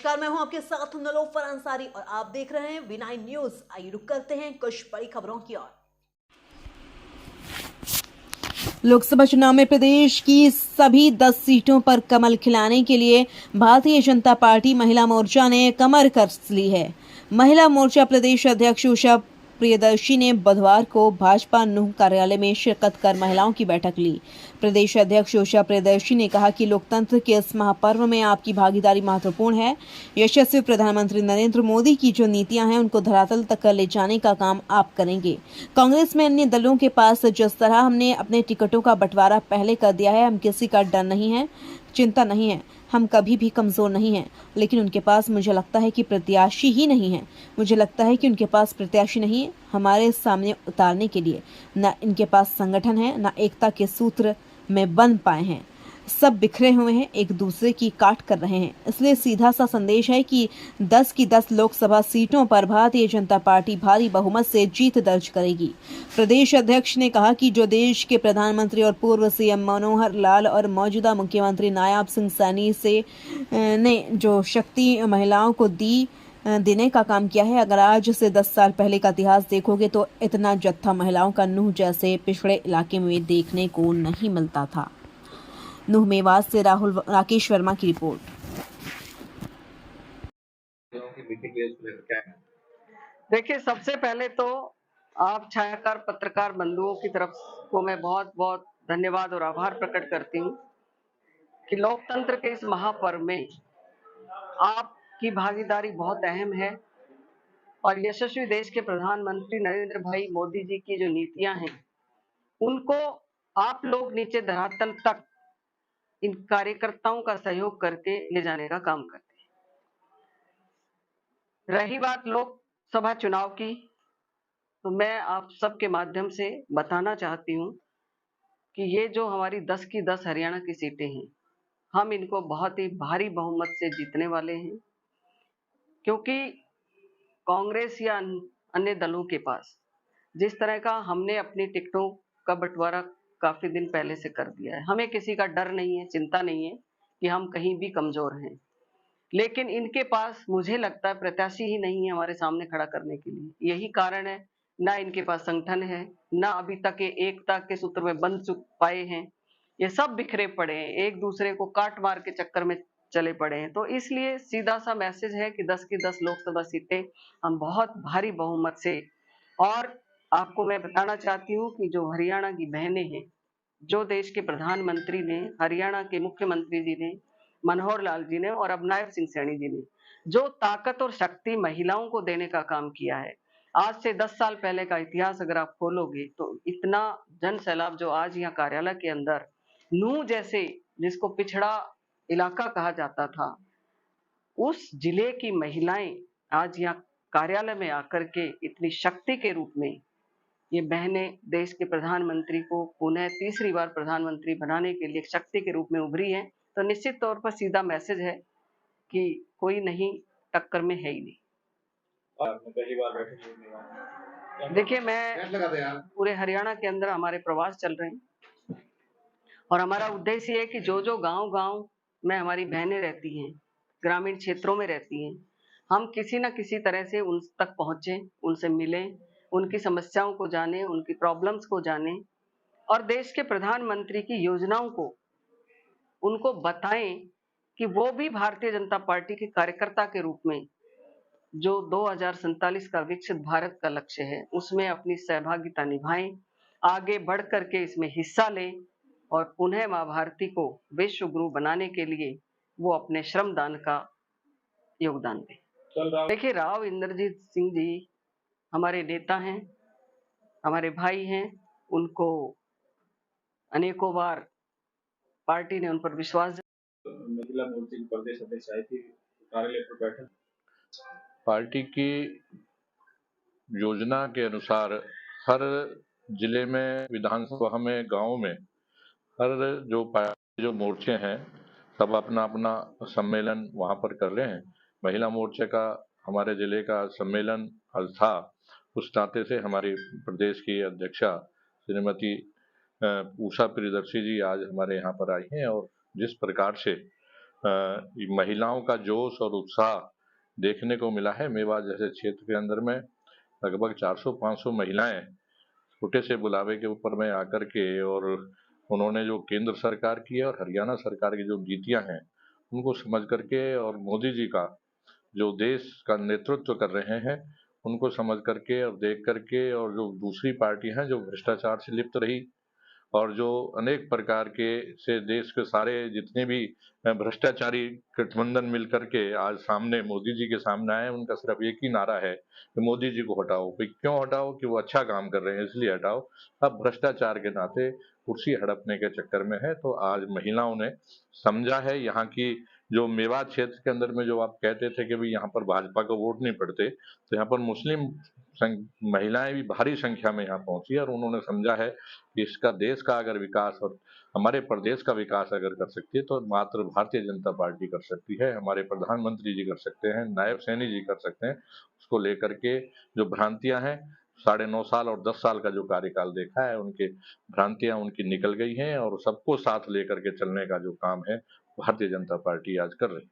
नमस्कार, मैं हूं आपके साथ नीलोफर अंसारी और आप देख रहे हैं V9 न्यूज। आइए रुक करते हैं कुछ बड़ी खबरों की ओर। लोकसभा चुनाव में प्रदेश की सभी 10 सीटों पर कमल खिलाने के लिए भारतीय जनता पार्टी महिला मोर्चा ने कमर कस ली है। महिला मोर्चा प्रदेश अध्यक्ष उषा प्रियदर्शी ने बुधवार को भाजपा नूह कार्यालय में शिरकत कर महिलाओं की बैठक ली। प्रदेश अध्यक्ष उषा प्रियदर्शी ने कहा कि लोकतंत्र के इस महापर्व में आपकी भागीदारी महत्वपूर्ण है। यशस्वी प्रधानमंत्री नरेंद्र मोदी की जो नीतियां हैं उनको धरातल तक ले जाने का काम आप करेंगे। कांग्रेस में अन्य दलों के पास जिस तरह हमने अपने टिकटों का बंटवारा पहले कर दिया है, हम किसी का डर नहीं है, चिंता नहीं है, हम कभी भी कमजोर नहीं हैं। लेकिन उनके पास मुझे लगता है कि प्रत्याशी ही नहीं है। मुझे लगता है कि उनके पास प्रत्याशी नहीं है हमारे सामने उतारने के लिए। न इनके पास संगठन है, न एकता के सूत्र में बन पाए हैं। सब बिखरे हुए हैं, एक दूसरे की काट कर रहे हैं। इसलिए सीधा सा संदेश है कि 10 की 10 लोकसभा सीटों पर भारतीय जनता पार्टी भारी बहुमत से जीत दर्ज करेगी। प्रदेश अध्यक्ष ने कहा कि जो देश के प्रधानमंत्री और पूर्व सीएम मनोहर लाल और मौजूदा मुख्यमंत्री नायब सिंह सैनी ने जो शक्ति महिलाओं को देने का काम किया है, अगर आज से 10 साल पहले का इतिहास देखोगे तो इतना जत्था महिलाओं का नूह जैसे पिछड़े इलाके में देखने को नहीं मिलता था। नूह मेवात से राकेश वर्मा की रिपोर्ट। देखिए, सबसे पहले तो आप छायाकार पत्रकार बंधुओं की तरफ को मैं बहुत बहुत धन्यवाद और आभार प्रकट करती हूँ कि लोकतंत्र के इस महापर्व में आपकी भागीदारी बहुत अहम है और यशस्वी देश के प्रधानमंत्री नरेंद्र भाई मोदी जी की जो नीतियां हैं उनको आप लोग नीचे धरातल तक इन कार्यकर्ताओं का सहयोग करके ले जाने का काम करते हैं। रही बात लोकसभा चुनाव की, तो मैं आप सबके माध्यम से बताना चाहती हूँ कि ये जो हमारी 10 की 10 हरियाणा की सीटें हैं, हम इनको बहुत ही भारी बहुमत से जीतने वाले हैं, क्योंकि कांग्रेस या अन्य दलों के पास जिस तरह का हमने अपनी टिकटों का बंटवारा काफी दिन पहले से कर दिया है, हमें किसी का डर नहीं है, चिंता नहीं है कि हम कहीं भी कमजोर हैं। लेकिन इनके पास मुझे लगता है प्रत्याशी ही नहीं है हमारे सामने खड़ा करने के लिए। यही कारण है, ना इनके पास संगठन है, ना अभी तक ये एकता के सूत्र में बंध चुक पाए हैं। ये सब बिखरे पड़े हैं, एक दूसरे को काट मार के चक्कर में चले पड़े हैं। तो इसलिए सीधा सा मैसेज है कि 10 की 10 लोकसभा सीटें हम बहुत भारी बहुमत से, और आपको मैं बताना चाहती हूँ कि जो हरियाणा की बहनें हैं, जो देश के प्रधानमंत्री ने, हरियाणा के मुख्यमंत्री जी ने, मनोहर लाल जी ने और अब नायब सिंह सैनी जी ने जो ताकत और शक्ति महिलाओं को देने का काम किया है, आज से 10 साल पहले का इतिहास अगर आप खोलोगे तो इतना जन सैलाब जो आज यहाँ कार्यालय के अंदर नूह जैसे, जिसको पिछड़ा इलाका कहा जाता था, उस जिले की महिलाएं आज यहाँ कार्यालय में आकर के इतनी शक्ति के रूप में ये बहनें देश के प्रधानमंत्री को पुनः तीसरी बार प्रधानमंत्री बनाने के लिए शक्ति के रूप में उभरी हैं। तो निश्चित तौर पर सीधा मैसेज है कि कोई नहीं टक्कर में है ही नहीं। आपने पहली बार बैठे? देखिए, मैं पूरे हरियाणा के अंदर हमारे प्रवास चल रहे हैं और हमारा उद्देश्य ये है कि जो जो गांव-गांव में हमारी बहनें रहती हैं, ग्रामीण क्षेत्रों में रहती हैं, हम किसी न किसी तरह से उन तक पहुंचे, उनसे मिलें, उनकी समस्याओं को जानें, उनकी प्रॉब्लम्स को जानें और देश के प्रधानमंत्री की योजनाओं को उनको बताएं कि वो भी भारतीय जनता पार्टी के कार्यकर्ता के रूप में जो 2047 का विकसित भारत का लक्ष्य है उसमें अपनी सहभागिता निभाएं, आगे बढ़ करके इसमें हिस्सा लें और पुनः मां भारती को विश्व गुरु बनाने के लिए वो अपने श्रमदान का योगदान दें। देखिए, राव इंद्रजीत सिंह जी हमारे नेता हैं, हमारे भाई हैं, उनको अनेकों बार पार्टी ने उन पर विश्वास। महिला मोर्चा की प्रदेश अध्यक्ष आई थी कार्यालय पर बैठक। पार्टी की योजना के अनुसार हर जिले में, विधानसभा में, गांव में हर जो मोर्चे हैं सब अपना अपना सम्मेलन वहां पर कर रहे हैं। महिला मोर्चे का हमारे जिले का सम्मेलन आज था, उस नाते से हमारी प्रदेश की अध्यक्षा श्रीमती उषा प्रियदर्शी जी आज हमारे यहाँ पर आई हैं और जिस प्रकार से ये महिलाओं का जोश और उत्साह देखने को मिला है। मेवात जैसे क्षेत्र के अंदर में लगभग 400-500 महिलाएं छोटे से बुलावे के ऊपर में आकर के और उन्होंने जो केंद्र सरकार की है और हरियाणा सरकार की जो नीतियां हैं उनको समझ करके और मोदी जी का जो देश का नेतृत्व कर रहे हैं उनको समझ करके और देख करके, और जो दूसरी पार्टी हैं जो भ्रष्टाचार से लिप्त रही और जो अनेक प्रकार के से देश के सारे जितने भी भ्रष्टाचारी गठबंधन मिल करके आज सामने मोदी जी के सामने आए, उनका सिर्फ एक ही नारा है कि मोदी जी को हटाओ। भाई क्यों हटाओ? कि वो अच्छा काम कर रहे हैं इसलिए हटाओ। अब भ्रष्टाचार के नाते कुर्सी हड़पने के चक्कर में है। तो आज महिलाओं ने समझा है, यहाँ की जो मेवात क्षेत्र के अंदर में जो आप कहते थे कि भाई यहाँ पर भाजपा को वोट नहीं पड़ते, तो यहाँ पर मुस्लिम महिलाएं भी भारी संख्या में यहाँ पहुंची और उन्होंने समझा है कि इसका देश का अगर विकास और हमारे प्रदेश का विकास अगर कर सकती है तो मात्र भारतीय जनता पार्टी कर सकती है। हमारे प्रधानमंत्री जी कर सकते हैं, नायब सैनी जी कर सकते हैं। उसको लेकर के जो भ्रांतियां हैं, 9.5 साल और 10 साल का जो कार्यकाल देखा है, उनके भ्रांतियां उनकी निकल गई हैं और सबको साथ लेकर के चलने का जो काम है भारतीय जनता पार्टी आज कर रही है।